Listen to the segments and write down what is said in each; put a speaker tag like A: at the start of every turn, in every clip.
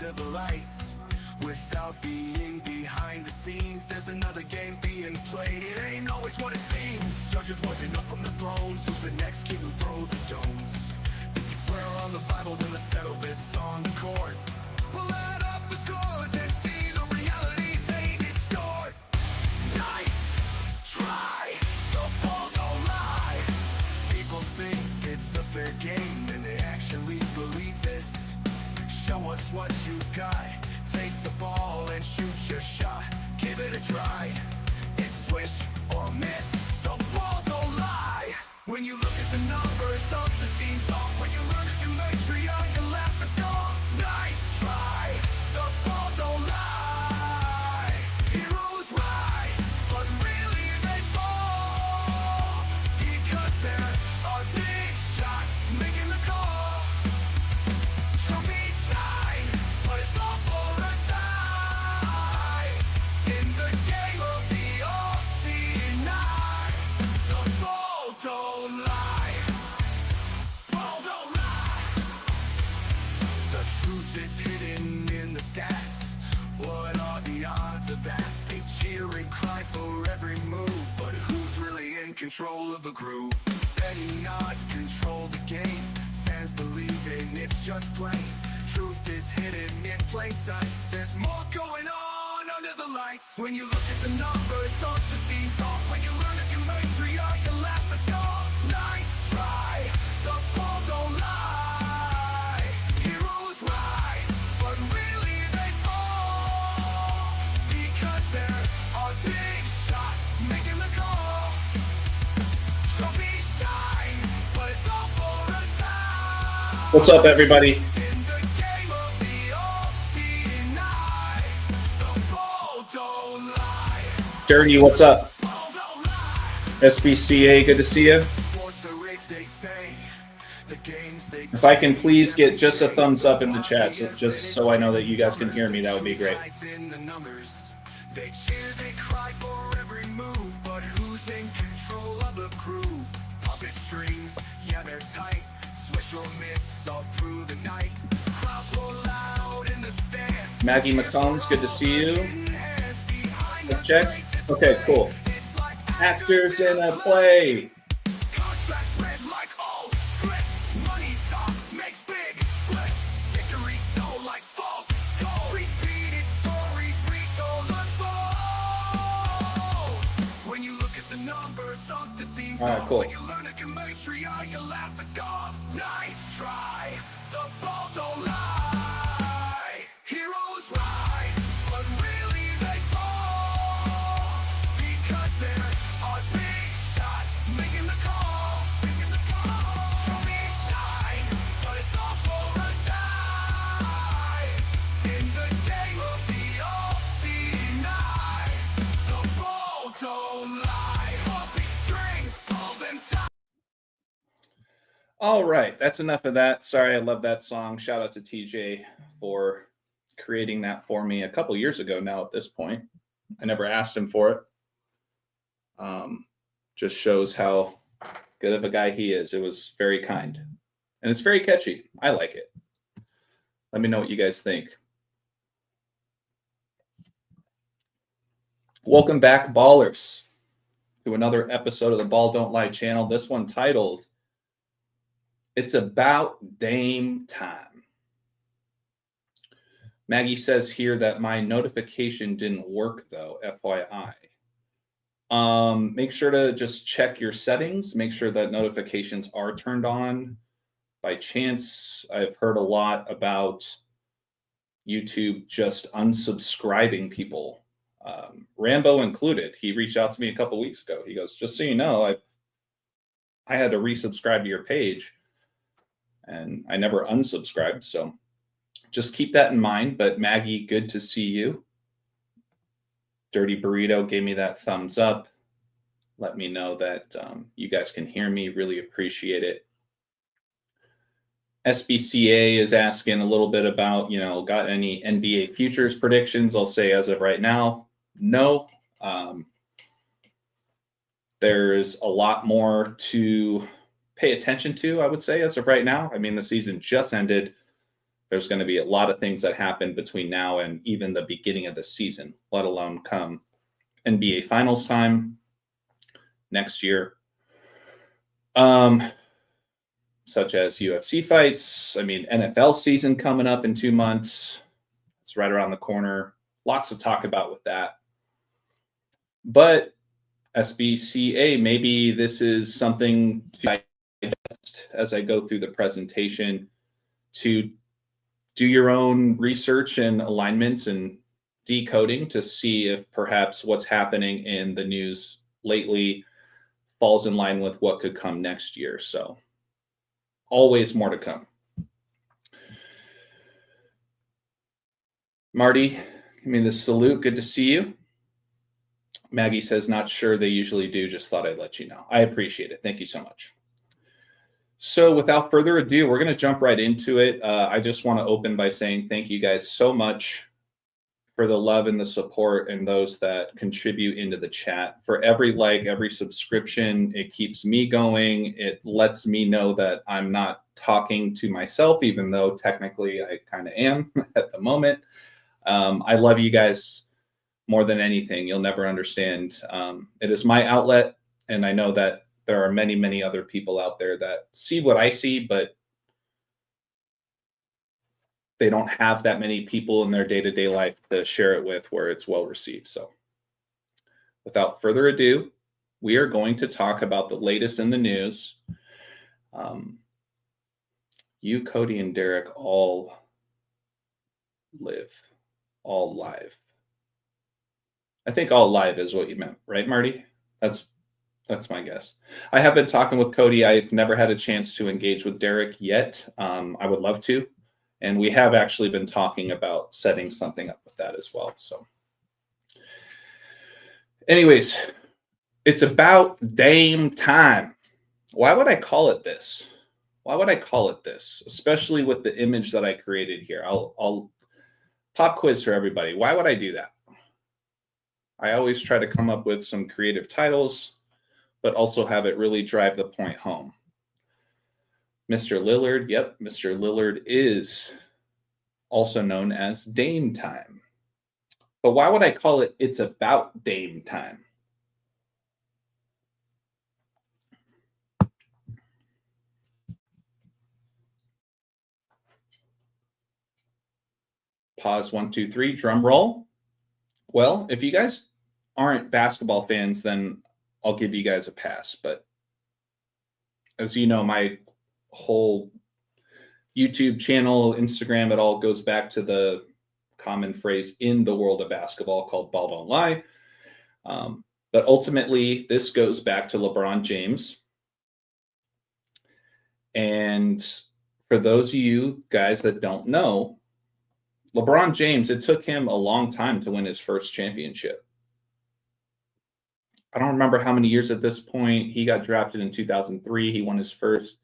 A: under the lights. Without being behind the scenes, there's another game being played. It ain't always what it seems. Judges watching up from the thrones. Who's the next king who throw the stones? If you swear on the Bible, then let's settle this on court. We'll add up the scores and see the reality they distort. Nice try, the ball don't lie. People think it's a fair game, and they actually believe this. Show us what you got. Take the ball and shoot your shot. Give it a try. It's swish or miss. The ball don't lie. When you look at the numbers, something seems off. When you learn a geometry, you laugh and scoff. Nice try. The ball don't lie. Heroes rise, but really they fall. Because there are big shots making the call. Trophies shine, but it's all for a die. In the game of the all-seeing eye, the ball don't lie. Ball don't lie. The truth is hidden in the stats. What are the odds of that? They cheer and cry for every move, but who's really in control of the groove? Betting odds control the game. Fans believe in it's just plain. Truth is hidden in plain sight. There's more going on under the lights. When you look at the numbers, something seems off. When you learn a geometry, you laugh and scoff. Nice try, the ball don't lie. Heroes rise, but really they fall. Because there are big shots making the call. Trophies shine, but it's all for a die.
B: What's up, everybody?
A: In the game of the all-seeing eye, the ball don't lie.
B: Dirty, what's up?
A: Ball don't lie.
B: SBCA, good to see you.
A: Sports are rigged, they say. The games they
B: If I can please get just a thumbs up in the chat, so just so I know that you guys can hear me, that would be great.
A: In the numbers, they cheer, they cry for every move, but who's in control of the groove? Puppet strings, yeah, they're tight. Swish or miss all through the night. Crowds roll loud in the stands.
B: Maggie McCombs, good to see you.
A: Hands behind the
B: Check.
A: great
B: Okay, cool.
A: display. It's like
B: Actors in a play.
A: contracts read like old scripts. Money talks, makes big flips. Victory so like false gold. Repeated stories retold unfold. When you look at the numbers, something seems
B: All right,
A: off.
B: cool.
A: When you learn a geometry, you laugh and scoff. Nice try, the ball don't lie. Heroes rise, but really they fall. Because there are big shots making the call. Trophies shine, but it's all for a die. In the game of the all-seeing eye, the ball don't lie. Puppet strings pull them tight.
B: All right, that's enough of that. Sorry, I love that song. Shout out to TJ for creating that for me a couple years ago now at this point. I never asked him for it. Just shows how good of a guy he is. It was very kind. And it's very catchy. I like it. Let me know what you guys think. Welcome back, ballers, to another episode of the Balll Don't Lie channel. This one titled, It's About Dame Time. Maggie says here that my notification didn't work, though, FYI. Make sure to just check your settings. Make sure that notifications are turned on. By chance, I've heard a lot about YouTube just unsubscribing people. Rambo included. He reached out to me a couple weeks ago. He goes, just so you know, I had to resubscribe to your page, and I never unsubscribed. So just keep that in mind. But Maggie, good to see you. Dirty Burrito gave me that thumbs up. Let me know that you guys can hear me. Really appreciate it. SBCA is asking a little bit about, got any NBA futures predictions? I'll say as of right now, no. There's a lot more to pay attention to, I would say, as of right now. I mean, the season just ended. there's going to be a lot of things that happen between now and even the beginning of the season, let alone come NBA Finals time next year. Such as UFC fights. I mean, NFL season coming up in 2 months. It's right around the corner. Lots to talk about with that. But SBCA, maybe this is something to digest as I go through the presentation, to do your own research and alignments and decoding to see if perhaps what's happening in the news lately falls in line with what could come next year. So always more to come. Marty, give me the salute. Good to see you. Maggie says, not sure they usually do. Just thought I'd let you know. I appreciate it. Thank you so much. So without further ado, we're going to jump right into it. I just want to open by saying thank you guys so much for the love and the support and those that contribute into the chat. For every like, every subscription, it keeps me going. It lets me know that I'm not talking to myself, even though technically I kind of am at the moment. I love you guys more than anything. You'll never understand. It is my outlet, and I know that there are many, many other people out there that see what I see, but they don't have that many people in their day-to-day life to share it with where it's well received. So without further ado, we are going to talk about the latest in the news. You, Cody, and Derek all live. All live. I think all live is what you meant, right, Marty? That's my guess. I have been talking with Cody. I've never had a chance to engage with Derek yet. I would love to. And we have actually been talking about setting something up with that as well. So anyways, it's about Dame time. Why would I call it this? Why would I call it this? Especially with the image that I created here. I'll pop quiz for everybody. Why would I do that? I always try to come up with some creative titles, but also have it really drive the point home. Mr. Lillard, yep, Mr. Lillard is also known as Dame time. But why would I call it It's About Dame Time? Pause, 1, 2, 3, drum roll. Well, if you guys aren't basketball fans, then I'll give you guys a pass. But as you know, my whole YouTube channel, Instagram, it all goes back to the common phrase in the world of basketball called Balll Don't Lie. But ultimately, this goes back to LeBron James. And for those of you guys that don't know, LeBron James, it took him a long time to win his first championship. I don't remember how many years at this point. He got drafted in 2003. He won his first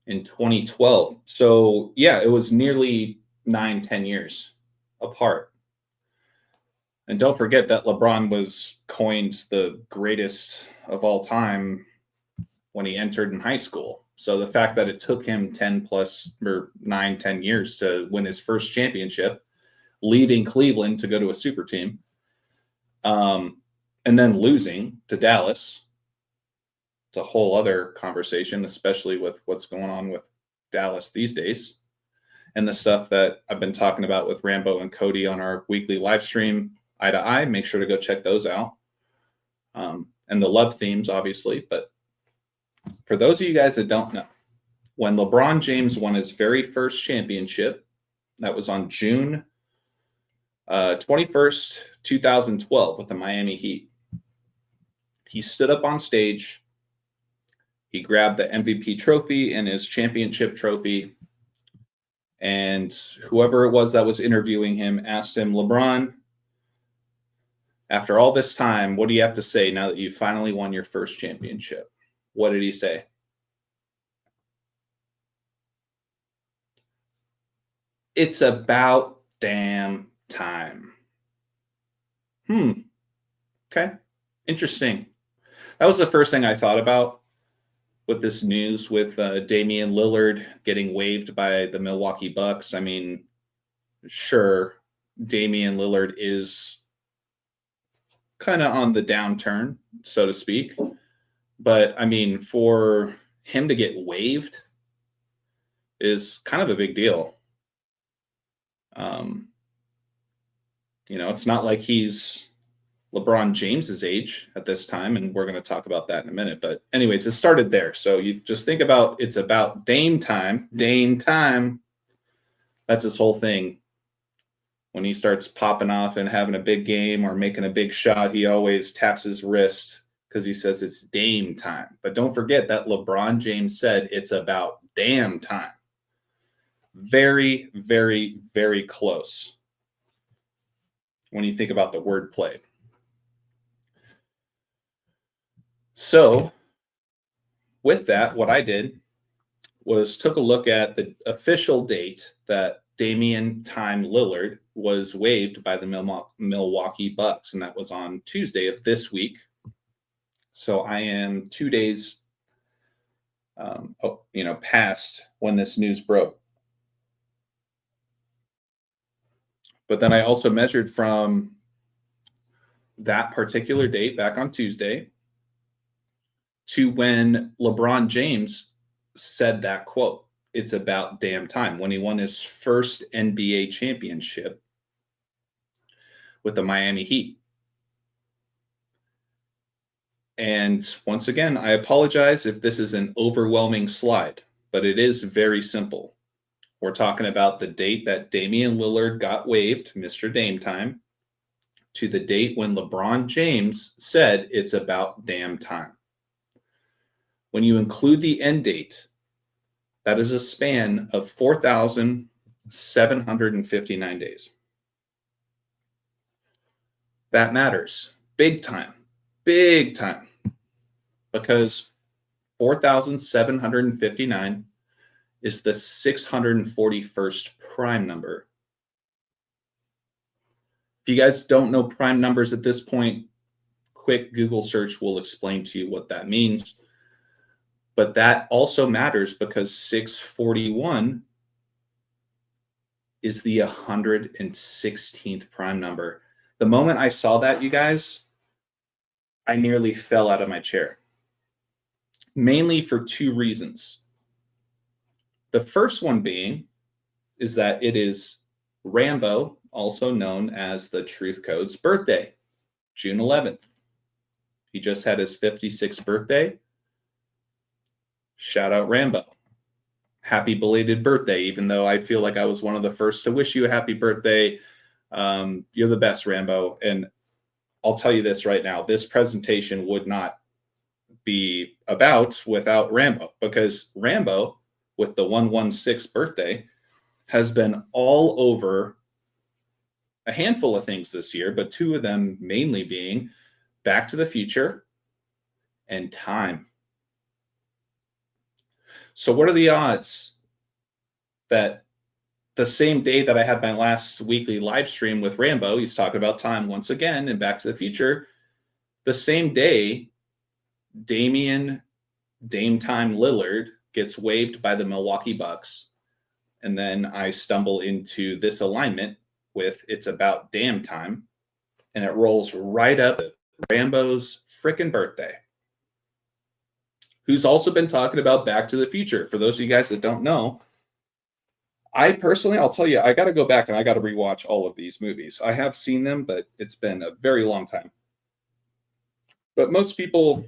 B: in 2012. So yeah, it was nearly 9-10 years apart. And don't forget that LeBron was coined the greatest of all time when he entered in high school. So the fact that it took him 9-10 years to win his first championship, leaving Cleveland to go to a super team, and then losing to Dallas, it's a whole other conversation, especially with what's going on with Dallas these days and the stuff that I've been talking about with Rambo and Cody on our weekly live stream, Eye to Eye. Make sure to go check those out. And the love themes, obviously. But for those of you guys that don't know, when LeBron James won his very first championship, that was on June 21st, 2012 with the Miami Heat. He stood up on stage. He grabbed the MVP trophy and his championship trophy. And whoever it was that was interviewing him asked him, LeBron, after all this time, what do you have to say now that you finally won your first championship? What did he say? It's about damn time. Okay. Interesting. That was the first thing I thought about with this news with Damian Lillard getting waived by the Milwaukee Bucks. I mean, sure, Damian Lillard is kind of on the downturn, so to speak. But I mean, for him to get waived is kind of a big deal. It's not like he's LeBron James's age at this time, and we're going to talk about that in a minute. But anyways, it started there. So you just think about it's about Dame time. Dame time. That's his whole thing. When he starts popping off and having a big game or making a big shot, he always taps his wrist because he says it's Dame time. But don't forget that LeBron James said it's about damn time. Very, very, very close when you think about the wordplay. So with that, what I did was took a look at the official date that Damian Time Lillard was waived by the Milwaukee Bucks, and that was on Tuesday of this week. So I am 2 days, past when this news broke. But then I also measured from that particular date back on Tuesday to when LeBron James said that quote, "It's about damn time," when he won his first NBA championship with the Miami Heat. And once again, I apologize if this is an overwhelming slide, but it is very simple. We're talking about the date that Damian Lillard got waived, Mr. Dame Time, to the date when LeBron James said it's about damn time. When you include the end date, that is a span of 4,759 days. That matters big time, because 4,759 is the 641st prime number. If you guys don't know prime numbers at this point, quick Google search will explain to you what that means. But that also matters because 641 is the 116th prime number. The moment I saw that, you guys, I nearly fell out of my chair. Mainly for two reasons. The first one being is that it is Rambo, also known as the Truth Code's birthday, June 11th. He just had his 56th birthday. Shout out Rambo. Happy belated birthday, even though I feel like I was one of the first to wish you a happy birthday. You're the best, Rambo. And I'll tell you this right now, this presentation would not be about without Rambo, because Rambo, with the 116th birthday, has been all over a handful of things this year, but two of them mainly being Back to the Future and Time. So what are the odds that the same day that I had my last weekly live stream with Rambo, he's talking about time once again and Back to the Future, the same day Dame Time Lillard gets waived by the Milwaukee Bucks, and then I stumble into this alignment with it's about damn time, and it rolls right up Rambo's frickin' birthday, who's also been talking about Back to the Future. For those of you guys that don't know, I personally, I'll tell you, I got to go back and I got to rewatch all of these movies. I have seen them, but it's been a very long time. But most people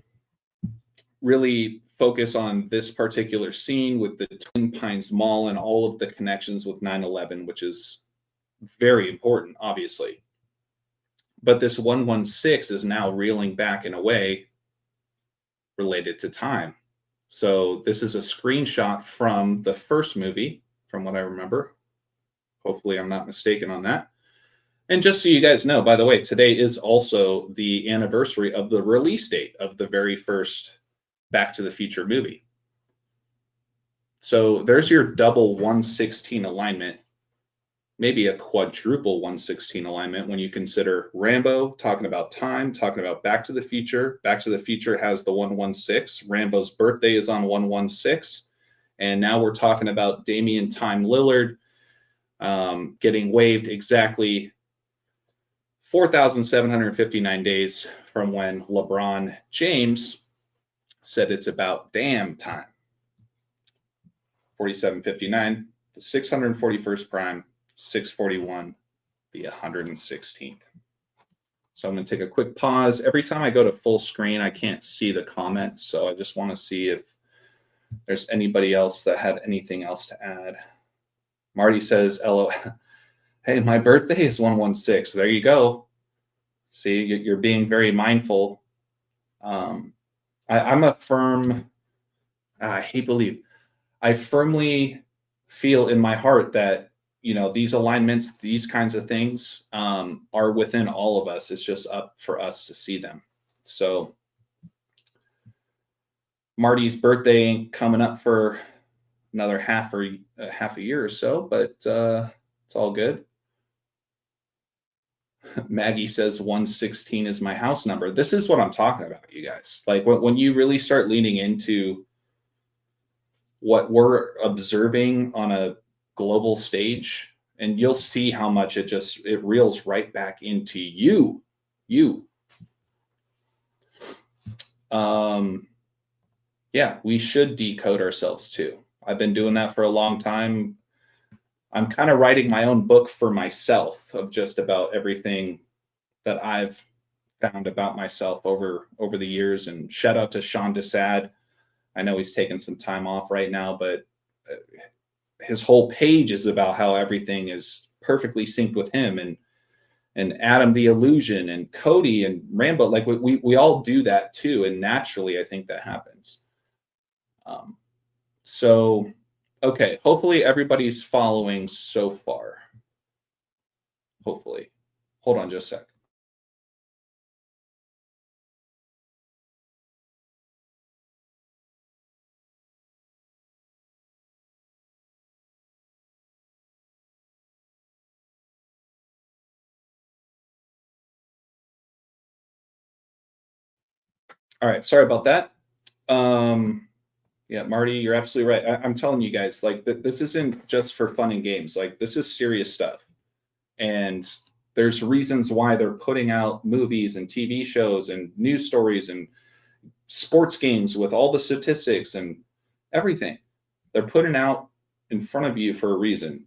B: really focus on this particular scene with the Twin Pines Mall and all of the connections with 9/11, which is very important, obviously. But this 116 is now reeling back in a way related to time. So this is a screenshot from the first movie, from what I remember. Hopefully I'm not mistaken on that. And just so you guys know, by the way, today is also the anniversary of the release date of the very first Back to the Future movie. So there's your double 116 alignment. maybe a quadruple 116 alignment when you consider Rambo talking about time, talking about Back to the Future. Back to the Future has the 116. Rambo's birthday is on 116. And now we're talking about Damian Time Lillard getting waived exactly 4,759 days from when LeBron James said it's about damn time. 4759, the 641st prime, 641, the 116th. So I'm going to take a quick pause. Every time I go to full screen, I can't see the comments. So I just want to see if there's anybody else that had anything else to add. Marty says, "LO, hey, my birthday is 116. There you go. See, you're being very mindful." I'm a firm, I firmly feel in my heart that, you know, these alignments, these kinds of things are within all of us. It's just up for us to see them. So Marty's birthday ain't coming up for another half a year or so, but it's all good. Maggie says 116 is my house number. This is what I'm talking about, you guys. Like when you really start leaning into what we're observing on a global stage, and you'll see how much it reels right back into you. Yeah, we should decode ourselves too. I've been doing that for a long time. I'm kind of writing my own book for myself of just about everything that I've found about myself over the years. And shout out to Sean Desad. I know he's taking some time off right now, but his whole page is about how everything is perfectly synced with him, and Adam the Illusion and Cody and Rambo. Like we all do that too, and naturally I think that happens. So okay, hopefully everybody's following so far. Hopefully. Hold on just a sec. All right, sorry about that. Yeah, Marty, you're absolutely right. I'm telling you guys, like this isn't just for fun and games. Like this is serious stuff. And there's reasons why they're putting out movies and TV shows and news stories and sports games with all the statistics and everything. They're putting out in front of you for a reason.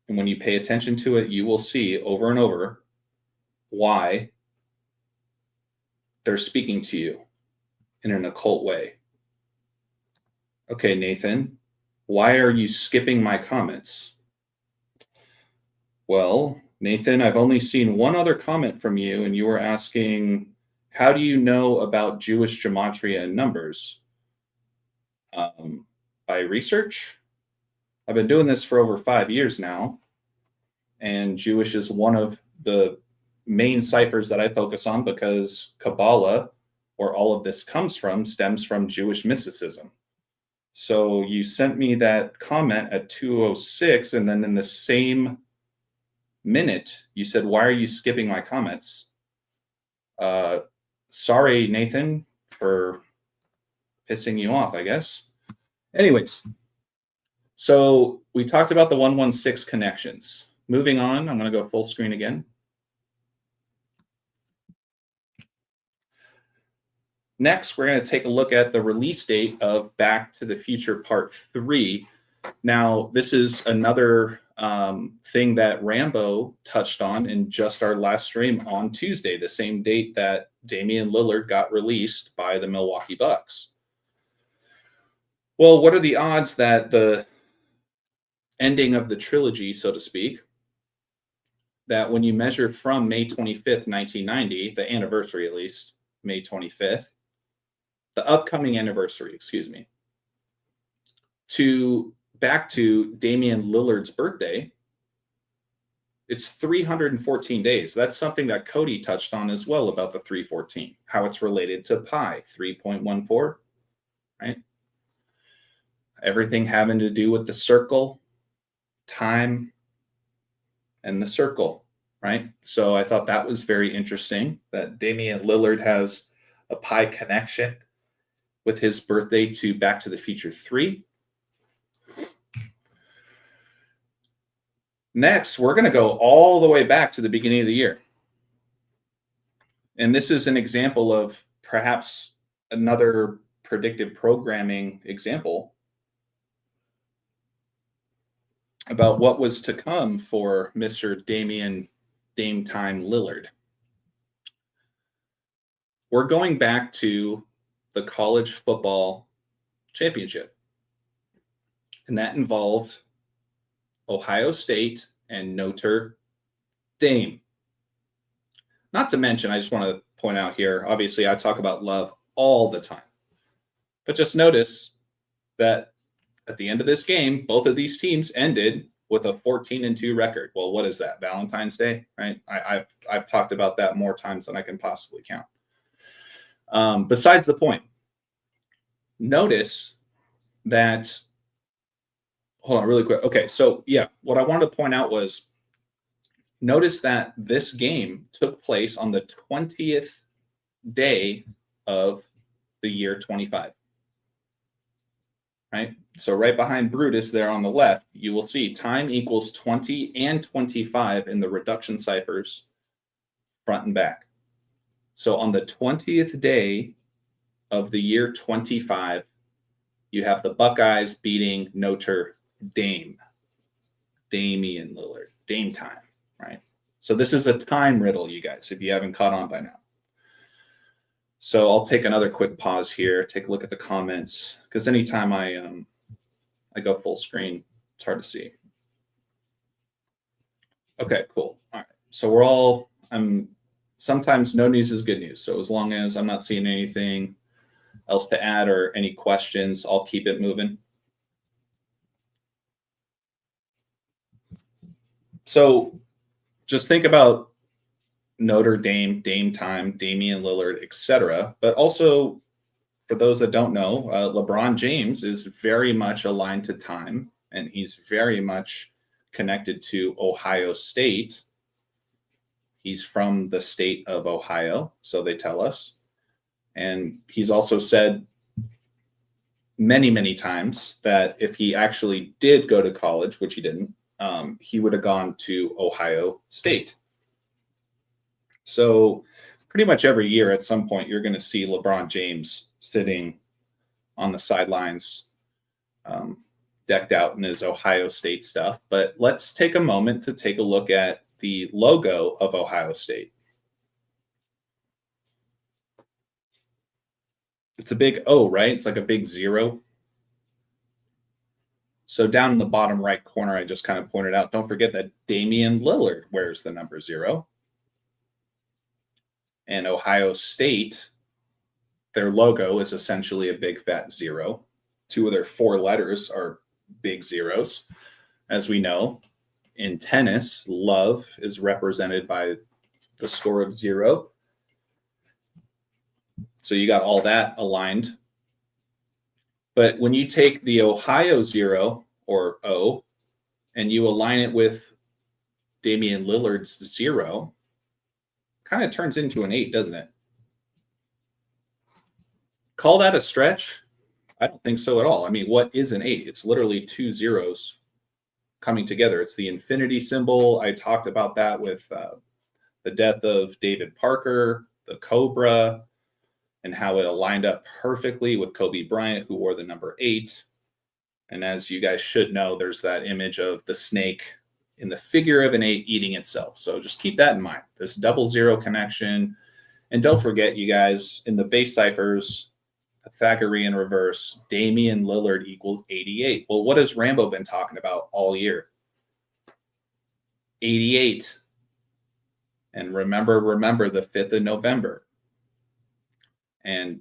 B: And when you pay attention to it, you will see over and over why they're speaking to you in an occult way. Okay, Nathan, why are you skipping my comments? Well, Nathan, I've only seen one other comment from you, and you were asking, how do you know about Jewish gematria and numbers? By research. I've been doing this for over 5 years now, and Jewish is one of the main ciphers that I focus on because Kabbalah, where all of this stems from Jewish mysticism. So you sent me that comment at 2:06, and then in the same minute, you said, why are you skipping my comments? Sorry, Nathan, for pissing you off, I guess. Anyways, so we talked about the 116 connections. Moving on, I'm going to go full screen again. Next, we're going to take a look at the release date of Back to the Future Part 3. Now, this is another thing that Rambo touched on in just our last stream on Tuesday, the same date that Damian Lillard got released by the Milwaukee Bucks. Well, what are the odds that the ending of the trilogy, so to speak, that when you measure from May 25th, 1990, the anniversary at least, May 25th, the upcoming anniversary, excuse me, to back to Damian Lillard's birthday, it's 314 days. That's something that Cody touched on as well about the 314, how it's related to pi, 3.14, right? Everything having to do with the circle time, and the circle, right? So I thought that was very interesting that Damian Lillard has a pi connection with his birthday to Back to the Future 3. Next, we're going to go all the way back to the beginning of the year. And this is an example of perhaps another predictive programming example about what was to come for Mr. Dame Time Lillard. We're going back to the college football championship. And that involved Ohio State and Notre Dame. Not to mention, I just want to point out here, obviously I talk about love all the time. But just notice that at the end of this game, both of these teams ended with a 14-2 record. Well, what is that? Valentine's Day, right? I've talked about that more times than I can possibly count. Besides the point, notice that, hold on really quick. Okay, so yeah, what I wanted to point out was, notice that this game took place on the 20th day of the year 25. Right? So right behind Brutus there on the left, you will see time equals 20 and 25 in the reduction ciphers, front and back. So on the 20th day of the year 25, you have the Buckeyes beating Notre Dame. Damian Lillard. Dame time, right? So this is a time riddle, you guys, if you haven't caught on by now. So I'll take another quick pause here, take a look at the comments, because anytime I go full screen, it's hard to see. Okay, cool. All right. So sometimes no news is good news. So as long as I'm not seeing anything else to add or any questions, I'll keep it moving. So just think about Notre Dame, Dame time, Damian Lillard, etc. But also, for those that don't know, LeBron James is very much aligned to time, and he's very much connected to Ohio State. He's from the state of Ohio, so they tell us. And he's also said many, many times that if he actually did go to college, which he didn't, he would have gone to Ohio State. So pretty much every year at some point, you're going to see LeBron James sitting on the sidelines, decked out in his Ohio State stuff. But let's take a moment to take a look at the logo of Ohio State. It's a big O, right? It's like a big zero. So down in the bottom right corner, I just kind of pointed out, don't forget that Damian Lillard wears the number 0. And Ohio State, their logo is essentially a big fat 0. 2 of their 4 letters are big zeros. As we know, in tennis, love is represented by the score of 0. So you got all that aligned. But when you take the Ohio 0, or O, and you align it with Damian Lillard's 0, kind of turns into an 8, doesn't it? Call that a stretch? I don't think so at all. I mean, what is an 8? It's literally 2 zeros coming together. It's the infinity symbol. I talked about that with the death of David Parker, the Cobra, and how it aligned up perfectly with Kobe Bryant, who wore the number 8. And as you guys should know, there's that image of the snake in the figure of an 8 eating itself. So just keep that in mind, this 00 connection. And don't forget, you guys, in the base ciphers, Pythagorean reverse, Damian Lillard equals 88. Well, what has Rambo been talking about all year? 88. And remember the 5th of November. And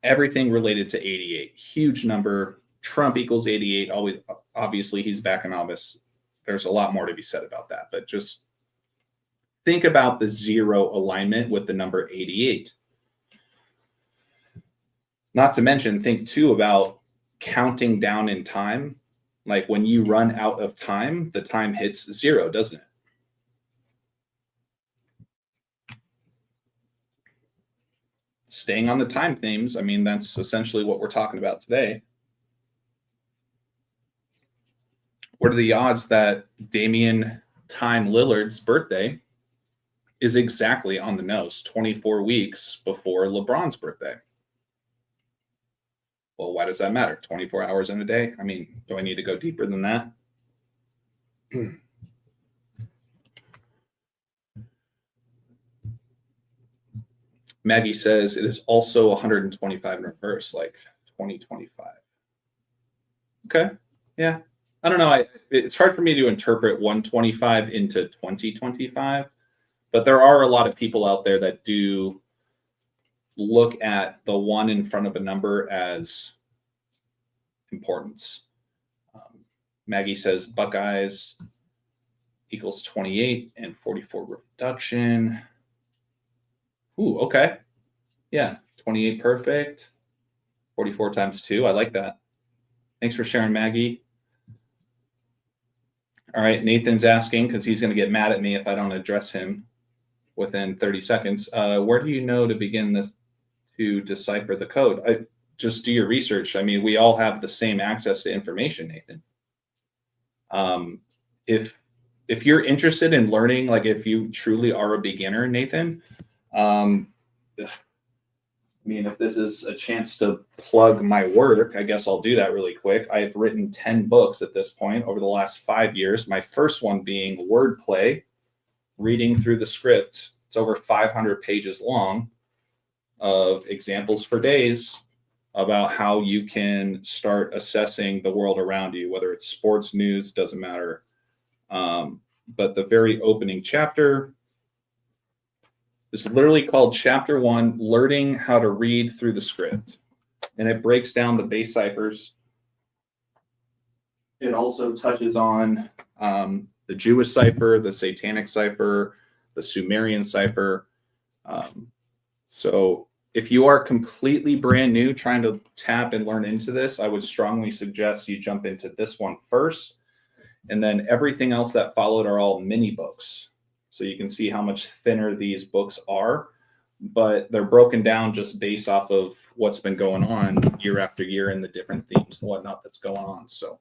B: everything related to 88. Huge number. Trump equals 88. Always, obviously, he's back in office. There's a lot more to be said about that. But just think about the 0 alignment with the number 88. Not to mention, think too about counting down in time Like when you run out of time, the time hits 0, doesn't it? Staying on the time themes, I mean, that's essentially what we're talking about today. What are the odds that Damian Time Lillard's birthday is exactly on the nose, 24 weeks before LeBron's birthday? Well, why does that matter? 24 hours in a day? I mean, do I need to go deeper than that? Maggie says it is also 125 in reverse, like 2025. Okay. Yeah. I don't know. It's hard for me to interpret 125 into 2025, but there are a lot of people out there that do look at the one in front of a number as importance. Maggie says Buckeyes equals 28 and 44 reduction. Ooh, okay. Yeah, 28 perfect. 44 times 2. I like that. Thanks for sharing, Maggie. All right, Nathan's asking, because he's going to get mad at me if I don't address him within 30 seconds. Where do you know to begin this to decipher the code? Just do your research. I mean, we all have the same access to information, Nathan. If you're interested in learning, like if you truly are a beginner, Nathan, I mean, if this is a chance to plug my work, I guess I'll do that really quick. I have written 10 books at this point over the last 5 years. My first one being Wordplay, Reading Through the Script. It's over 500 pages long of examples for days about how you can start assessing the world around you, whether it's sports, news, doesn't matter. But the very opening chapter is literally called Chapter 1, Learning How to Read Through the Script. And it breaks down the base ciphers. It also touches on the Jewish cipher, the Satanic cipher, the Sumerian cipher. So if you are completely brand new trying to tap and learn into this, I would strongly suggest you jump into this one first. And then everything else that followed are all mini books. So you can see how much thinner these books are, but they're broken down just based off of what's been going on year after year and the different themes and whatnot that's going on. So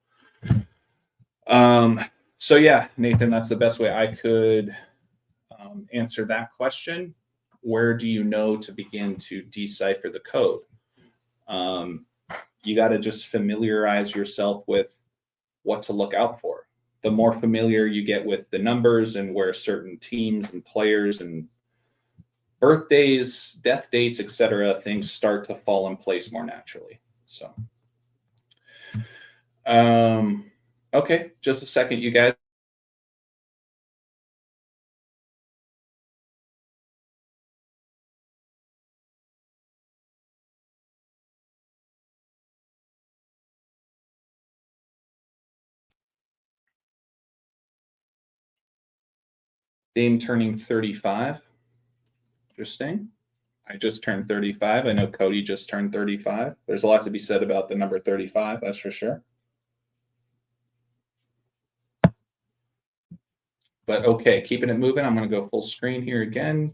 B: yeah, Nathan, that's the best way I could answer that question. Where do you know to begin to decipher the code? You got to just familiarize yourself with what to look out for. The more familiar you get with the numbers and where certain teams and players and birthdays, death dates, etc., things start to fall in place more naturally. So, okay, just a second, you guys. Dame turning 35. Interesting. I just turned 35. I know Cody just turned 35. There's a lot to be said about the number 35, that's for sure. But okay, keeping it moving. I'm going to go full screen here again.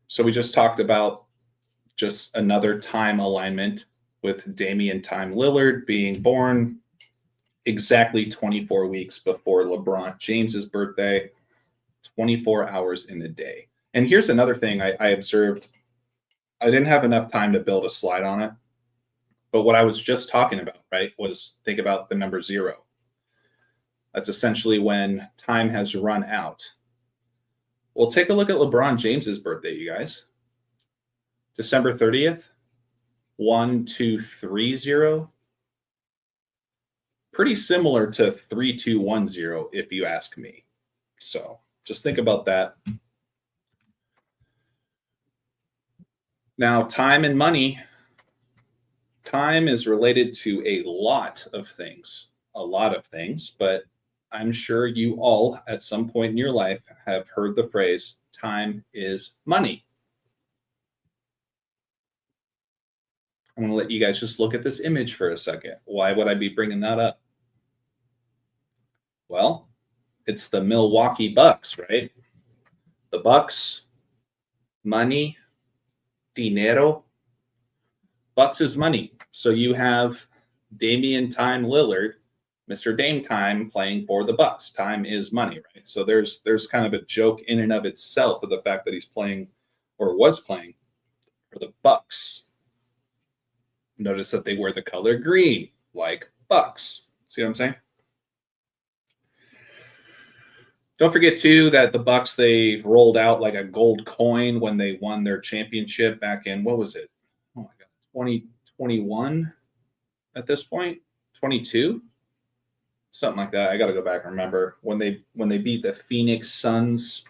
B: So we just talked about just another time alignment with Damian Time Lillard being born exactly 24 weeks before LeBron James's birthday, 24 hours in a day. And here's another thing I observed. I didn't have enough time to build a slide on it, but what I was just talking about, right, was think about the number 0. That's essentially when time has run out. Well, take a look at LeBron James's birthday, you guys. December 30th, 1230. Pretty similar to 3210, if you ask me. So just think about that. Now, time and money. Time is related to a lot of things, but I'm sure you all at some point in your life have heard the phrase, time is money. I'm going to let you guys just look at this image for a second. Why would I be bringing that up? Well, it's the Milwaukee Bucks, right? The Bucks, money, dinero. Bucks is money. So you have Damian Time Lillard, Mr. Dame Time, playing for the Bucks. Time is money, right? So there's kind of a joke in and of itself of the fact that he's playing or was playing for the Bucks. Notice that they wear the color green, like Bucks. See what I'm saying? Don't forget too that the Bucks, they rolled out like a gold coin when they won their championship back in, what was it? Oh my God, 2021 at this point, 22, something like that. I got to go back and remember when they beat the Phoenix Suns.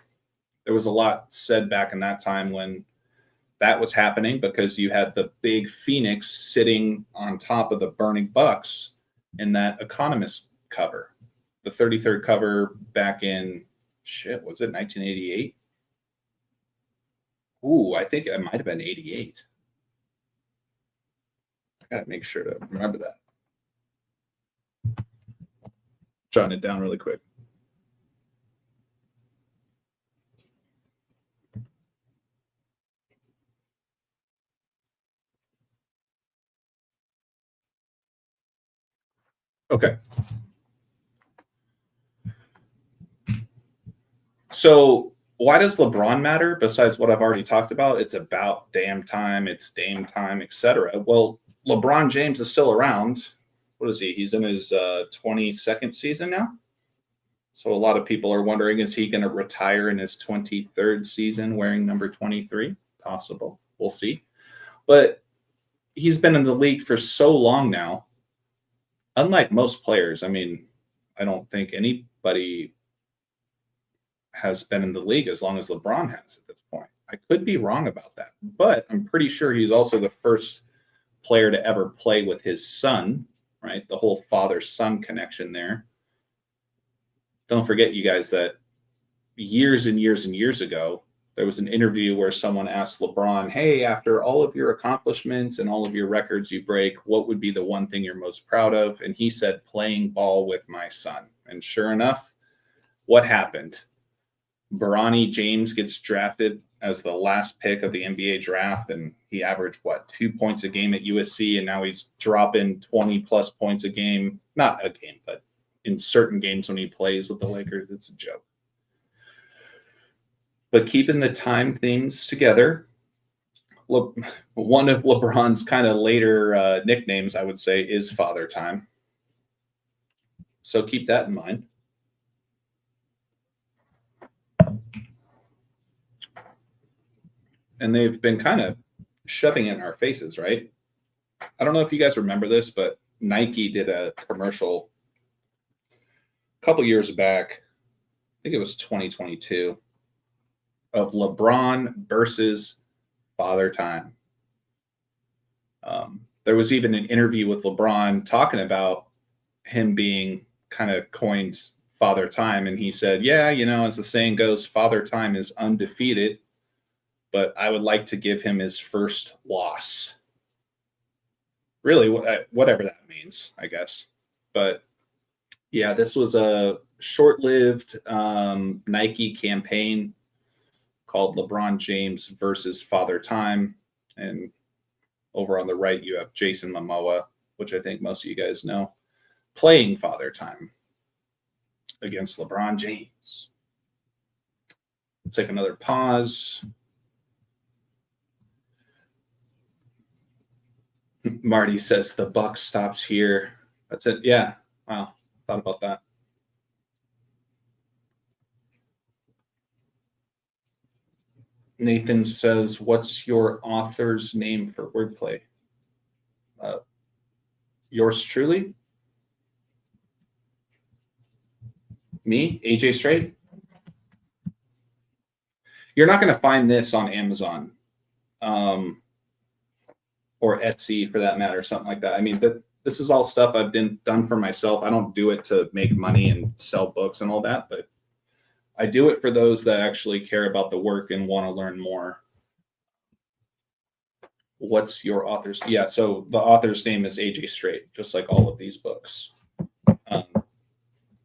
B: There was a lot said back in that time when that was happening because you had the big Phoenix sitting on top of the burning Bucks in that Economist cover. The 33rd cover back in, was it 1988? Ooh, I think it might have been 88. I gotta make sure to remember that. Jotting it down really quick. Okay. So why does LeBron matter besides what I've already talked about? It's about damn time, it's Dame time, etc. Well, LeBron James is still around. What is he? He's in his 22nd season now. So a lot of people are wondering, is he going to retire in his 23rd season wearing number 23? Possible. We'll see. But he's been in the league for so long now. Unlike most players, I mean, I don't think anybody has been in the league as long as LeBron has at this point. I could be wrong about that, but I'm pretty sure he's also the first player to ever play with his son, right? The whole father-son connection there. Don't forget, you guys, that years and years and years ago, there was an interview where someone asked LeBron, hey, after all of your accomplishments and all of your records you break, what would be the one thing you're most proud of? And he said, playing ball with my son. And sure enough, what happened? Bronny James gets drafted as the last pick of the NBA draft, and he averaged, 2 points a game at USC, and now he's dropping 20-plus points a game. Not a game, but in certain games when he plays with the Lakers, it's a joke. But keeping the time things together, one of LeBron's kind of later nicknames, I would say, is Father Time. So keep that in mind. And they've been kind of shoving it in our faces, right? I don't know if you guys remember this, but Nike did a commercial a couple years back. I think it was 2022. Of LeBron versus Father Time. There was even an interview with LeBron talking about him being kind of coined Father Time. And he said, yeah, as the saying goes, Father Time is undefeated, but I would like to give him his first loss. Really, whatever that means, I guess. But yeah, this was a short-lived Nike campaign called LeBron James versus Father Time. And over on the right, you have Jason Momoa, which I think most of you guys know, playing Father Time against LeBron James. Take another pause. Marty says the buck stops here. That's it. Yeah. Wow. Thought about that. Nathan says, what's your author's name for wordplay? Yours truly? Me, AJ Straight? You're not going to find this on Amazon or Etsy for that matter, something like that. I mean, this is all stuff I've done for myself. I don't do it to make money and sell books and all that, but I do it for those that actually care about the work and want to learn more. What's your author's? Yeah, so the author's name is AJ Straight, just like all of these books.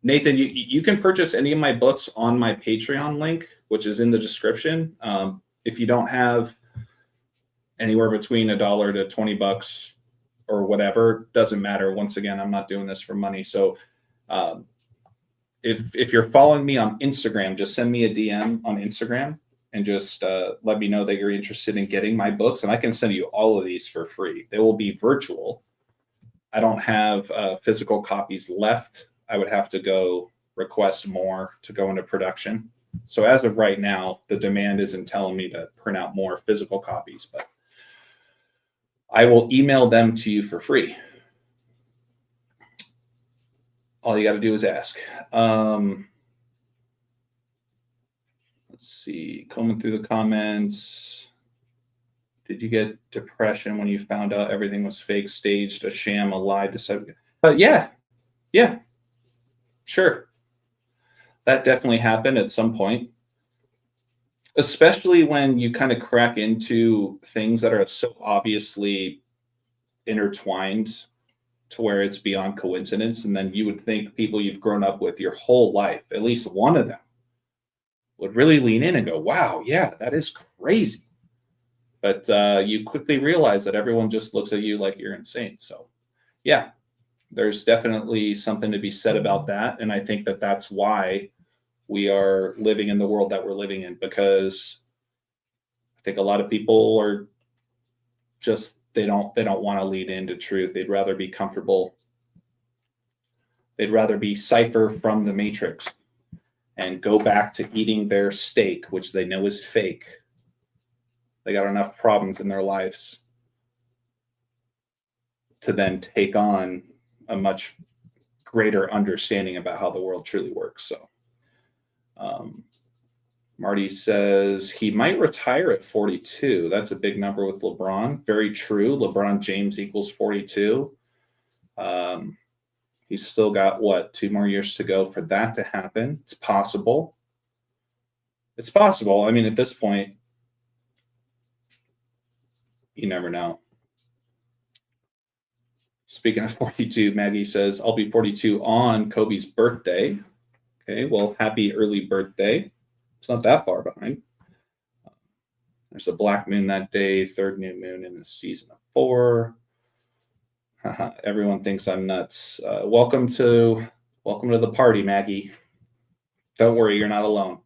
B: Nathan, you can purchase any of my books on my Patreon link, which is in the description. If you don't have anywhere between $1 to $20 or whatever, doesn't matter. Once again, I'm not doing this for money. So if you're following me on Instagram, just send me a DM on Instagram and just let me know that you're interested in getting my books, and I can send you all of these for free. They will be virtual. I don't have physical copies left. I would have to go request more to go into production. So as of right now, the demand isn't telling me to print out more physical copies, but I will email them to you for free. All you got to do is ask. Let's see, combing through the comments. Did you get depression when you found out everything was fake, staged, a sham, a lie, deception? Yeah, sure. That definitely happened at some point, especially when you kind of crack into things that are so obviously intertwined to where it's beyond coincidence. And then you would think people you've grown up with your whole life, at least one of them, would really lean in and go, wow, yeah, that is crazy. But you quickly realize that everyone just looks at you like you're insane. So yeah, there's definitely something to be said about that. And I think that that's why we are living in the world that we're living in, because I think a lot of people are just, they don't want to lead into truth. They'd rather be comfortable. They'd rather be Cypher from the Matrix and go back to eating their steak, which they know is fake. They got enough problems in their lives to then take on a much greater understanding about how the world truly works. So Marty says he might retire at 42. That's a big number with LeBron. Very true. LeBron James equals 42. He's still got, what, 2 more years to go for that to happen. It's possible. It's possible. I mean, at this point, you never know. Speaking of 42, Maggie says, I'll be 42 on Kobe's birthday. Okay, well, happy early birthday. It's not that far behind. There's a black moon that day, third new moon in the season of 4. Everyone thinks I'm nuts. Welcome to the party, Maggie. Don't worry, you're not alone.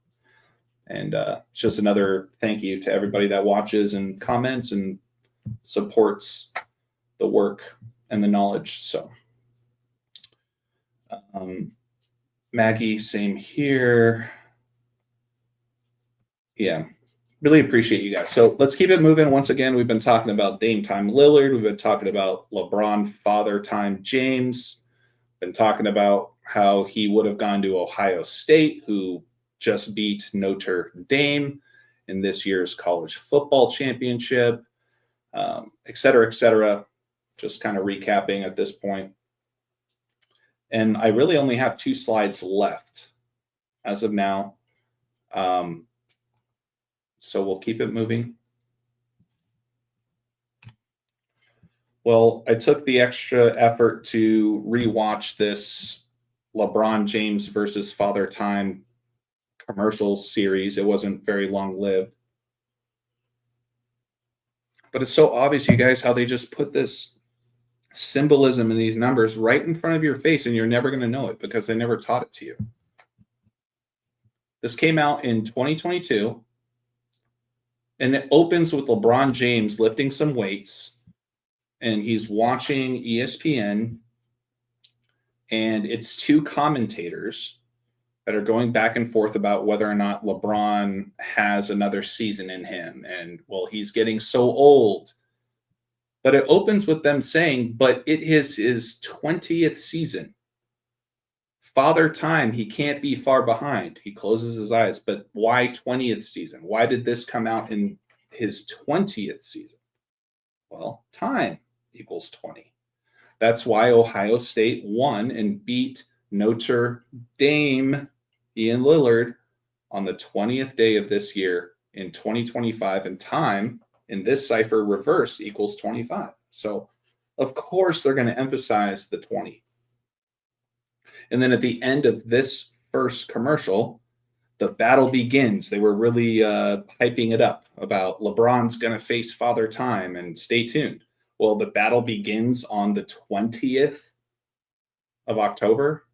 B: And it's just another thank you to everybody that watches and comments and supports the work and the knowledge. So Maggie, same here. Yeah, really appreciate you guys. So let's keep it moving. Once again, we've been talking about Dame Time Lillard. We've been talking about LeBron Father Time James. Been talking about how he would have gone to Ohio State, who just beat Notre Dame in this year's college football championship, et cetera, et cetera. Just kind of recapping at this point. And I really only have 2 slides left as of now. So we'll keep it moving. Well, I took the extra effort to rewatch this LeBron James versus Father Time commercial series. It wasn't very long-lived. But it's so obvious, you guys, how they just put this symbolism in these numbers right in front of your face, and you're never going to know it because they never taught it to you. This came out in 2022, and it opens with LeBron James lifting some weights, and he's watching ESPN, and it's 2 commentators that are going back and forth about whether or not LeBron has another season in him, and, well, he's getting so old. But it opens with them saying, but it is his 20th season. Father Time, he can't be far behind. He closes his eyes. But why 20th season? Why did this come out in his 20th season? Well, time equals 20. That's why Ohio State won and beat Notre Dame, Ian Lillard, on the 20th day of this year in 2025, and time in this cipher, reverse equals 25. So of course they're going to emphasize the 20. And then at the end of this first commercial, the battle begins. They were really hyping it up about LeBron's going to face Father Time and stay tuned. Well, the battle begins on the 20th of October.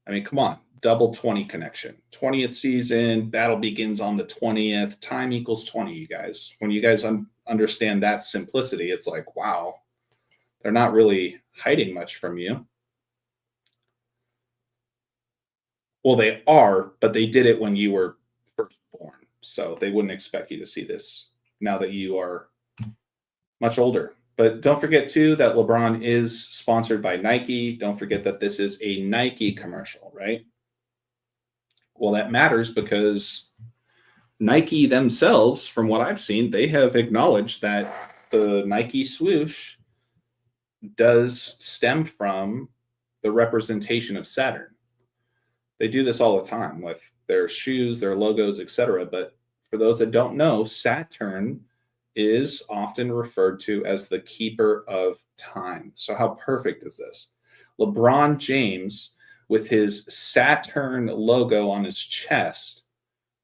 B: I mean, come on, double 20 connection. 20th season, battle begins on the 20th. Time equals 20, you guys. When you guys understand that simplicity, it's like, wow, they're not really hiding much from you. Well, they are, but they did it when you were first born. So they wouldn't expect you to see this now that you are much older. But don't forget, too, that LeBron is sponsored by Nike. Don't forget that this is a Nike commercial, right? Well, that matters because Nike themselves, from what I've seen, they have acknowledged that the Nike swoosh does stem from the representation of Saturn. They do this all the time with their shoes, their logos, etc. But for those that don't know, Saturn is often referred to as the keeper of time. So how perfect is this? LeBron James, with his Saturn logo on his chest,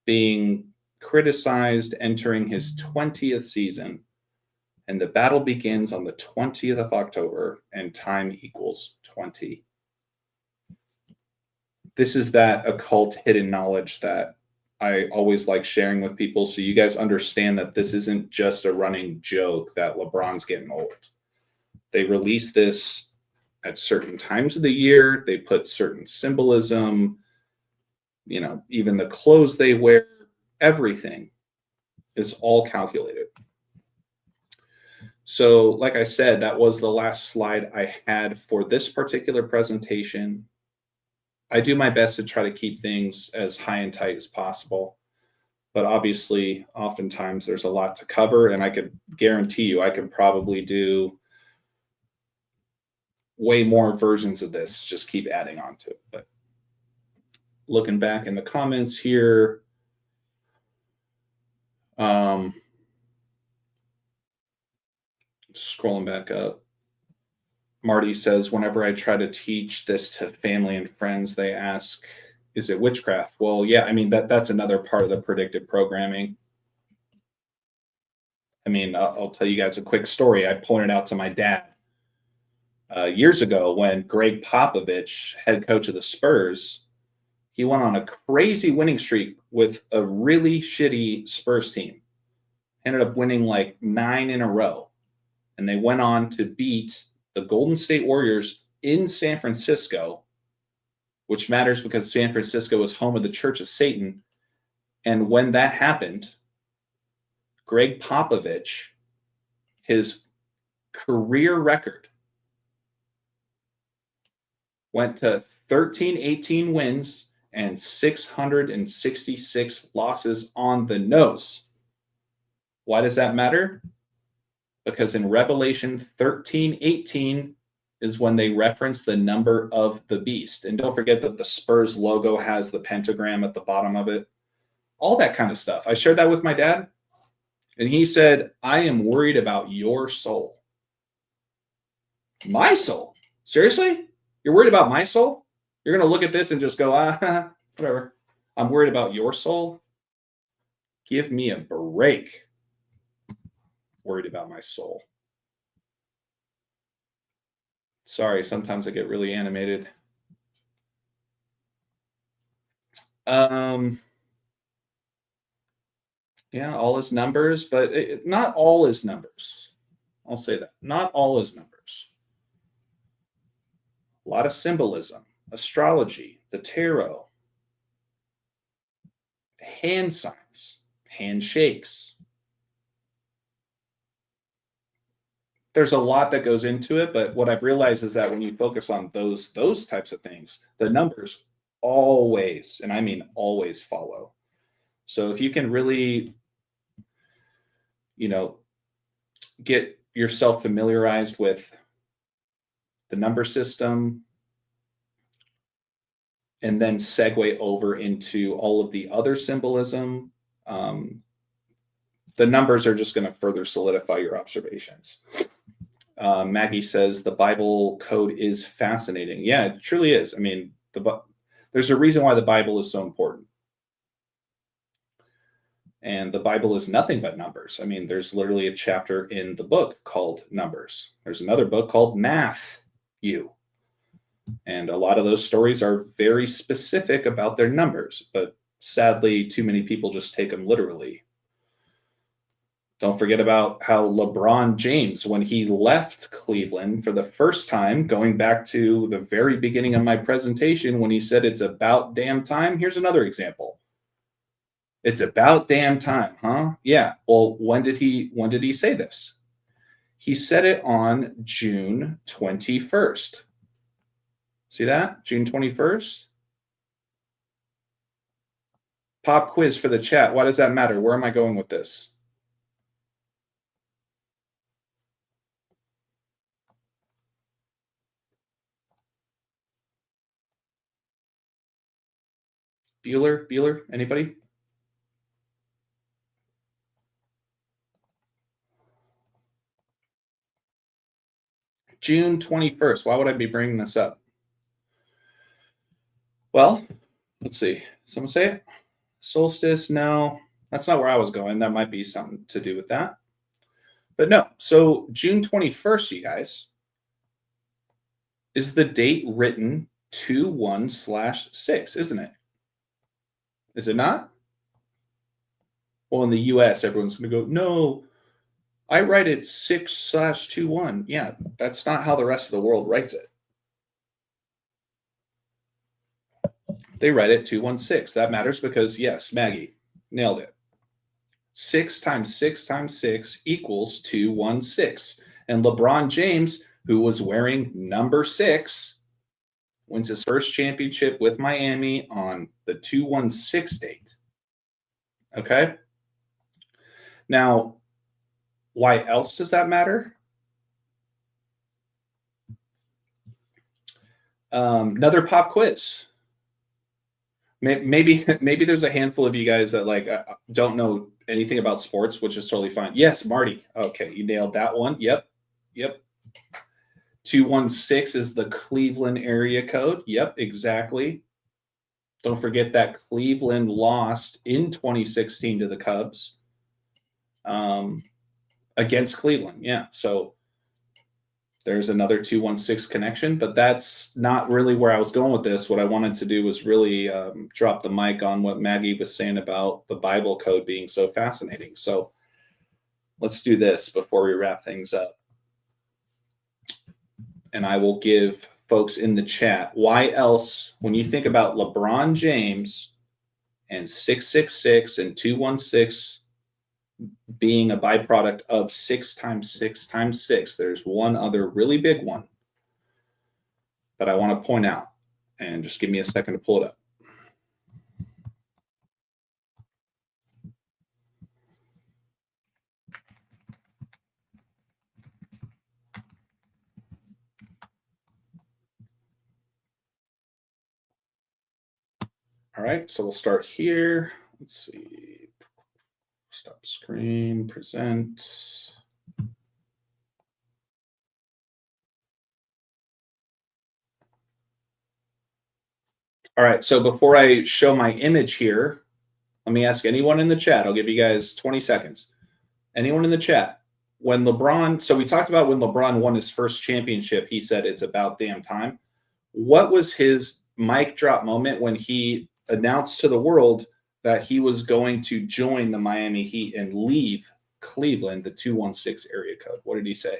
B: being criticized, entering his 20th season. And the battle begins on the 20th of October, and time equals 20. This is that occult hidden knowledge that I always like sharing with people, so you guys understand that this isn't just a running joke that LeBron's getting old. They release this at certain times of the year. They put certain symbolism, even the clothes they wear, everything is all calculated. So, like I said, that was the last slide I had for this particular presentation. I do my best to try to keep things as high and tight as possible. But obviously, oftentimes there's a lot to cover, and I could guarantee you I could probably do way more versions of this, just keep adding on to it. But looking back in the comments here, scrolling back up, Marty says, whenever I try to teach this to family and friends, they ask, is it witchcraft? Well, yeah, I mean, that's another part of the predictive programming. I mean, I'll tell you guys a quick story. I pointed out to my dad years ago when Greg Popovich, head coach of the Spurs, he went on a crazy winning streak with a really shitty Spurs team. Ended up winning like 9 in a row. And they went on to beat the Golden State Warriors in San Francisco, which matters because San Francisco is home of the Church of Satan. And when that happened, Greg Popovich, his career record went to 13-18 wins and 666 losses on the nose. Why does that matter? Because in Revelation 13:18 is when they reference the number of the beast. And don't forget that the Spurs logo has the pentagram at the bottom of it. All that kind of stuff. I shared that with my dad, and he said, I am worried about your soul. My soul? Seriously? You're worried about my soul? You're going to look at this and just go, whatever. I'm worried about your soul? Give me a break. Worried about my soul. Sorry, sometimes I get really animated. Yeah, all is numbers, but not all is numbers. I'll say that. Not all is numbers. A lot of symbolism, astrology, the tarot, hand signs, handshakes. There's a lot that goes into it, but what I've realized is that when you focus on those types of things, the numbers always, and I mean always, follow. So if you can really, get yourself familiarized with the number system and then segue over into all of the other symbolism, the the numbers are just going to further solidify your observations. Maggie says the Bible code is fascinating. Yeah, it truly is. I mean, there's a reason why the Bible is so important. And the Bible is nothing but numbers. I mean, there's literally a chapter in the book called Numbers. There's another book called Math You. And a lot of those stories are very specific about their numbers, but sadly, too many people just take them literally. Don't forget about how LeBron James, when he left Cleveland for the first time, going back to the very beginning of my presentation, when he said it's about damn time. Here's another example. It's about damn time, huh? Yeah. Well, when did he say this? He said it on June 21st. See that? June 21st. Pop quiz for the chat. Why does that matter? Where am I going with this? Bueller, anybody? June 21st. Why would I be bringing this up? Well, let's see. Someone say it. Solstice? No, that's not where I was going. That might be something to do with that. But no. So June 21st, you guys, is the date written 2-1/6, isn't it? Is it not? Well, in the US, everyone's going to go, no, I write it 6/21. Yeah, that's not how the rest of the world writes it. They write it 2-1/6. That matters because, yes, Maggie, nailed it. 6 times 6 times 6 equals 2-1/6. And LeBron James, who was wearing number 6, wins his first championship with Miami on the 2-1/6 date. Okay? Now, why else does that matter? Another pop quiz. Maybe there's a handful of you guys that don't know anything about sports, which is totally fine. Yes, Marty. Okay, you nailed that one. Yep. 2-1/6 is the Cleveland area code. Yep, exactly. Don't forget that Cleveland lost in 2016 to the Cubs against Cleveland. Yeah, so there's another 2-1/6 connection, but that's not really where I was going with this. What I wanted to do was really drop the mic on what Maggie was saying about the Bible code being so fascinating. So let's do this before we wrap things up. And I will give folks in the chat, why else, when you think about LeBron James and 666 and 2-1/6 being a byproduct of 6 times 6 times 6, there's one other really big one that I want to point out. And just give me a second to pull it up. All right, so we'll start here. Let's see. Stop screen, present. All right, so before I show my image here, let me ask anyone in the chat. I'll give you guys 20 seconds. Anyone in the chat? When LeBron, so we talked about when LeBron won his first championship, he said it's about damn time. What was his mic drop moment when he announced to the world that he was going to join the Miami Heat and leave Cleveland, the 2-1/6 area code? What did he say?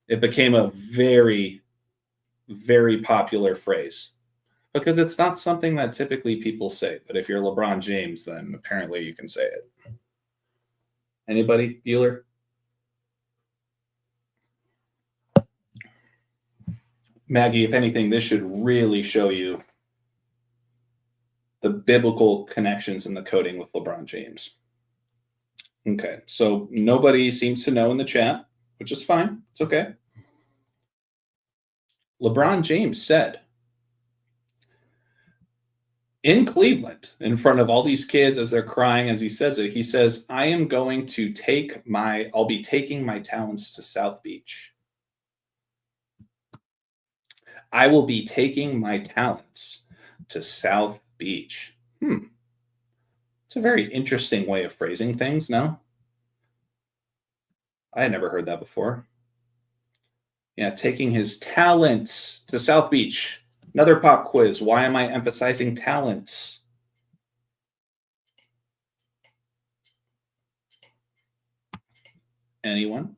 B: It became a very, very popular phrase because it's not something that typically people say. But if you're LeBron James, then apparently you can say it. Anybody? Bueller? Maggie, if anything, this should really show you the biblical connections in the coding with LeBron James. Okay, so nobody seems to know in the chat, which is fine. It's okay. LeBron James said, in Cleveland, in front of all these kids as they're crying as he says it. He says, I'll be taking my talents to South Beach. I will be taking my talents to South Beach. It's a very interesting way of phrasing things, no? I had never heard that before. Yeah, taking his talents to South Beach. Another pop quiz. Why am I emphasizing talents? Anyone?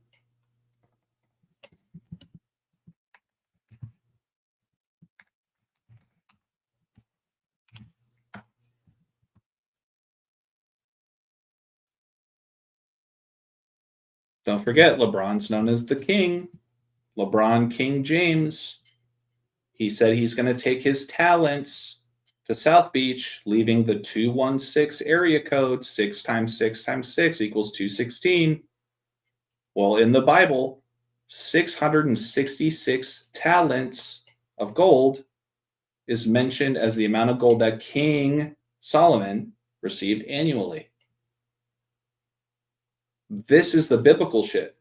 B: Don't forget, LeBron's known as the King. LeBron King James. He said he's going to take his talents to South Beach, leaving the 216 area code. 6 times 6 times 6 equals 216. Well, in the Bible, 666 talents of gold is mentioned as the amount of gold that King Solomon received annually. This is the biblical shit.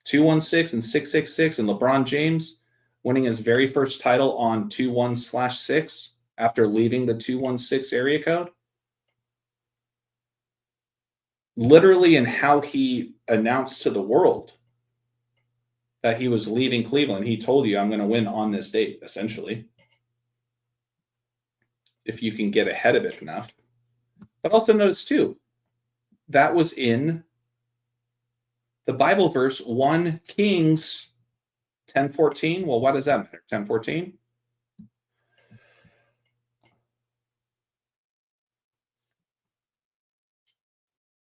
B: 216 and 666, and LeBron James winning his very first title on 21/6 after leaving the 216 area code. Literally, in how he announced to the world that he was leaving Cleveland, he told you, I'm going to win on this date, essentially. If you can get ahead of it enough. But also notice, too, that was in the Bible verse 1 Kings 10:14. Well, what does that matter? 10:14.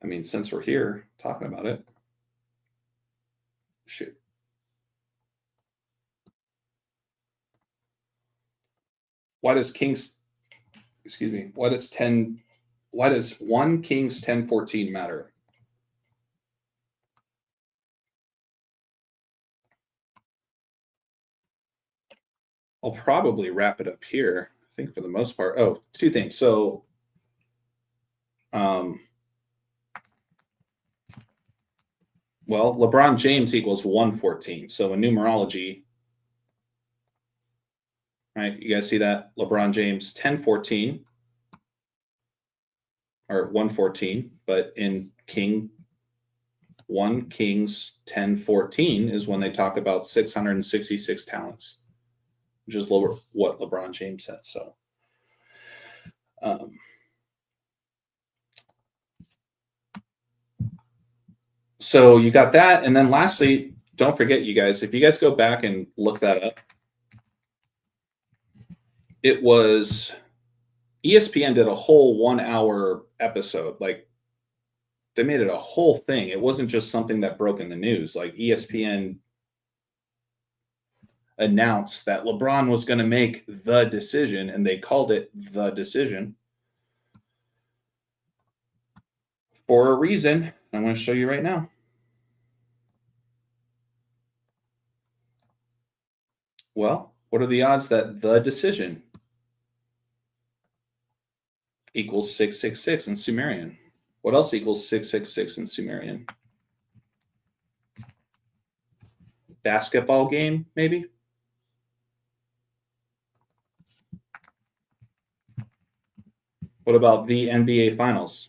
B: I mean, since we're here talking about it, shoot. Why does 1 Kings 10:14 matter? I'll probably wrap it up here, I think, for the most part. Oh, two things. So, well, LeBron James equals 114. So in numerology, right, you guys see that? LeBron James 1014 or 114, but in 1 Kings 10:14 is when they talk about 666 talents, which is lower what LeBron James said. So you got that. And then lastly, don't forget, you guys, if you guys go back and look that up, it was ESPN did a whole 1 hour episode. Like, they made it a whole thing. It wasn't just something that broke in the news. Like, ESPN announced that LeBron was going to make the decision, and they called it the decision for a reason. I'm going to show you right now. Well, what are the odds that the decision equals 666 in Sumerian? What else equals 666 in Sumerian? Basketball game, maybe? What about the NBA Finals?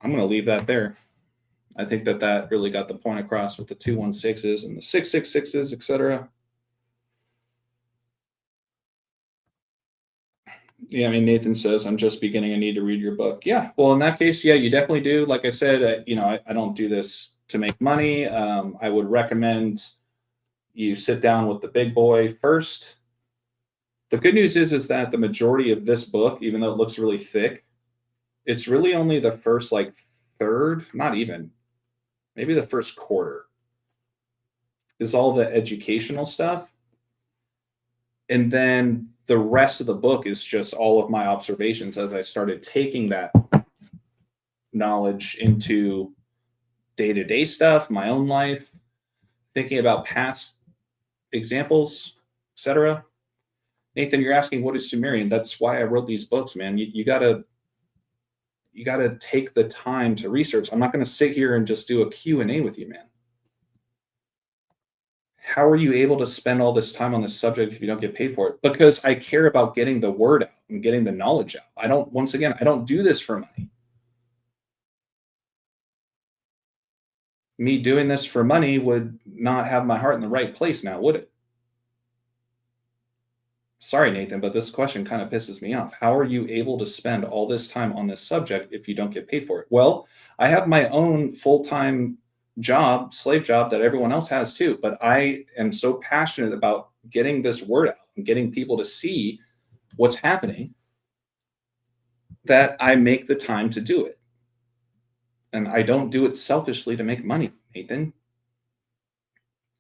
B: I'm going to leave that there. I think that really got the point across with the 216s and the 666s, etc. Yeah, I mean, Nathan says, I'm just beginning. I need to read your book. Yeah, well, in that case, yeah, you definitely do. Like I said, I don't do this to make money. I would recommend you sit down with the big boy first. The good news is that the majority of this book, even though it looks really thick, it's really only the first, like, third, not even, maybe the first quarter is all the educational stuff. And then the rest of the book is just all of my observations as I started taking that knowledge into day-to-day stuff, my own life, thinking about past examples, etc. Nathan, you're asking what is Sumerian? That's why I wrote these books, man. You gotta take the time to research. I'm not going to sit here and just do a Q&A with you, man. How are you able to spend all this time on this subject if you don't get paid for it? Because I care about getting the word out and getting the knowledge out. I don't do this for money. Me doing this for money would not have my heart in the right place now, would it? Sorry, Nathan, but this question kind of pisses me off. How are you able to spend all this time on this subject if you don't get paid for it? Well, I have my own full-time job, slave job that everyone else has too, but I am so passionate about getting this word out and getting people to see what's happening that I make the time to do it. And I don't do it selfishly to make money, Nathan.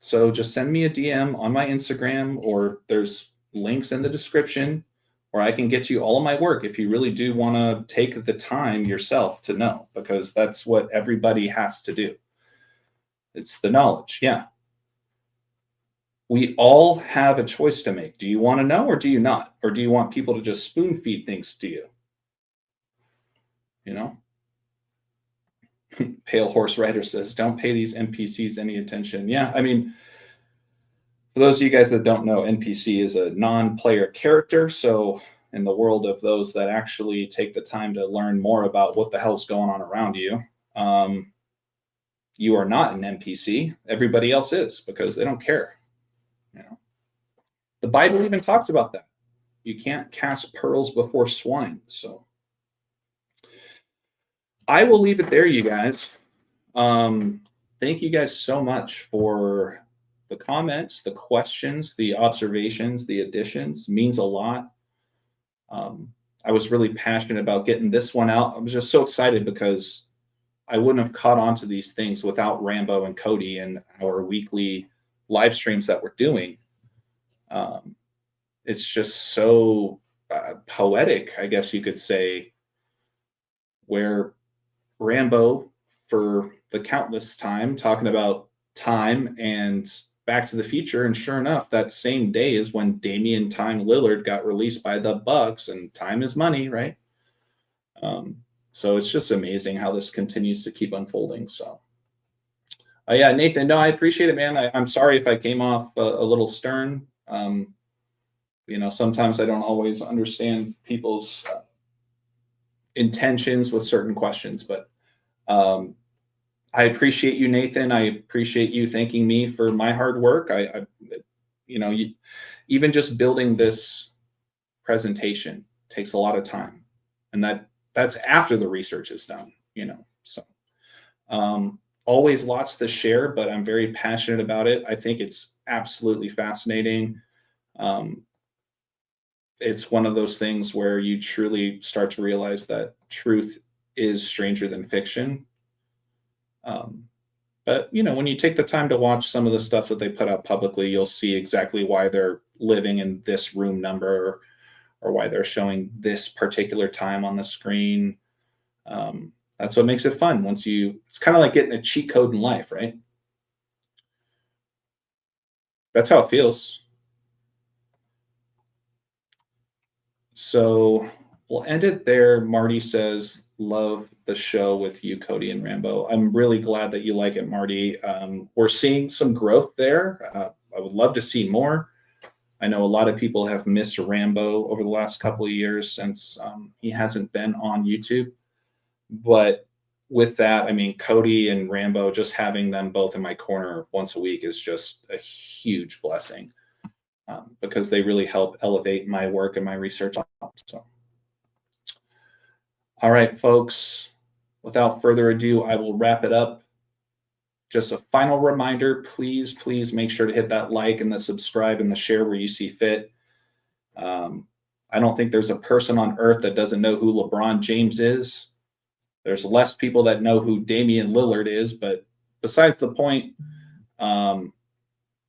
B: So just send me a DM on my Instagram, or there's links in the description, or I can get you all of my work if you really do want to take the time yourself to know, because that's what everybody has to do. It's the knowledge. Yeah. We all have a choice to make. Do you want to know or do you not? Or do you want people to just spoon feed things to you? You know? Pale Horse Rider says, don't pay these NPCs any attention. Yeah, I mean, for those of you guys that don't know, NPC is a non-player character. So in the world of those that actually take the time to learn more about what the hell's going on around you, you are not an NPC. Everybody else is, because they don't care. You know, the Bible even talks about that. You can't cast pearls before swine. So I will leave it there, you guys. Thank you guys so much for the comments, the questions, the observations, the additions. Means a lot. I was really passionate about getting this one out. I was just so excited because I wouldn't have caught on to these things without Rambo and Cody and our weekly live streams that we're doing. It's just so poetic, I guess you could say, where Rambo, for the countless time, talking about time and Back to the Future, and sure enough, that same day is when Damian "Time" Lillard got released by the Bucks, and time is money, right? So it's just amazing how this continues to keep unfolding. So, yeah, Nathan, no, I appreciate it, man. I'm sorry if I came off a little stern. You know, sometimes I don't always understand people's intentions with certain questions, but I appreciate you, Nathan. I appreciate you thanking me for my hard work. You know, even just building this presentation takes a lot of time, and that's after the research is done, you know. So always lots to share, but I'm very passionate about it. I think it's absolutely fascinating. It's one of those things where you truly start to realize that truth is stranger than fiction. But you know, when you take the time to watch some of the stuff that they put out publicly, you'll see exactly why they're living in this room number, or why they're showing this particular time on the screen. That's what makes it fun. It's kind of like getting a cheat code in life, right? That's how it feels. So we'll end it there. Marty says, love the show with you, Cody and Rambo. I'm really glad that you like it, Marty. We're seeing some growth there. I would love to see more. I know a lot of people have missed Rambo over the last couple of years since he hasn't been on YouTube. But with that, I mean, Cody and Rambo, just having them both in my corner once a week is just a huge blessing, because they really help elevate my work and my research. So, all right, folks, without further ado, I will wrap it up. Just a final reminder, please make sure to hit that like and the subscribe and the share where you see fit. I don't think there's a person on earth that doesn't know who LeBron James is. There's less people that know who Damian Lillard is, but besides the point,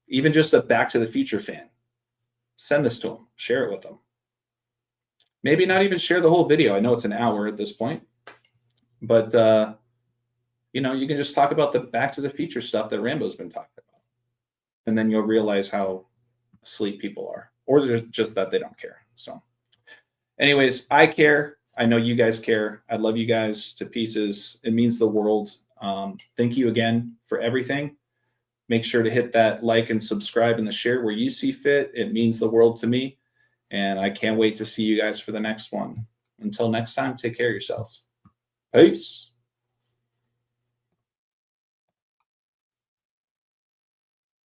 B: even just a Back to the Future fan, send this to them, share it with them. Maybe not even share the whole video. I know it's an hour at this point, but you know, you can just talk about the Back to the Future stuff that Rambo's been talking about, and then you'll realize how asleep people are, or just that they don't care. So anyways, I care. I know you guys care. I love you guys to pieces. It means the world. Thank you again for everything. Make sure to hit that like and subscribe and the share where you see fit. It means the world to me. And I can't wait to see you guys for the next one. Until next time, take care of yourselves. Peace.